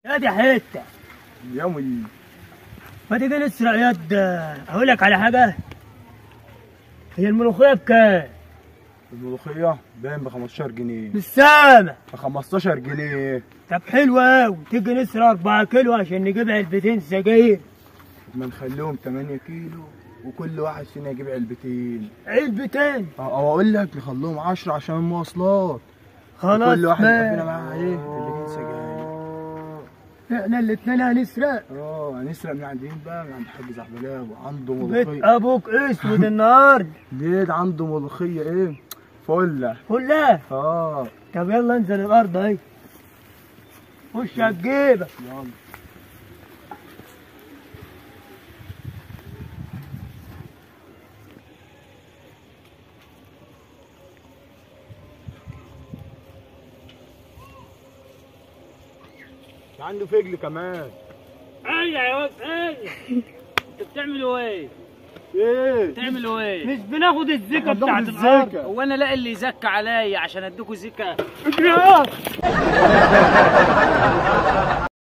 يا دي حته يومي. ما تيجي نسرق يد. اقول لك على حاجه، هي الملوخيه بكام؟ الملوخية باين ب 15 جنيه. مش سامع. ب 15 جنيه. طب حلو قوي، تيجي نسرق 4 كيلو عشان نجيب علبتين سجاير. ما نخليهم 8 كيلو وكل واحد فينا يجيب علبتين. علبتين؟ او اقول لك نخليهم 10 عشان المواصلات. خلاص كل واحد يبقى فينا ماشي. معاه ايه؟ علبتين سجاير. احنا الاتنين هنسرق. هنسرق من عند مين بقى؟ من عند الحاج زعبلاوي، عنده بيت ملوخية. ابوك اسود النهارده. ليه؟ ده عنده ملوخية ايه؟ فلة. كلها؟ اه. طب يلا انزل الارض اهي، خش هتجيبك. يلا. عنده فجل كمان. ايوه يا واد ايوه. انتوا بتعملوا ايه؟ ايه؟ بتعملوا ايه؟ مش بناخد الزكاه بناخد بتاعت الزكاة. الارض؟ هو انا لاقي اللي يزكى عليا عشان اديكوا زكاه؟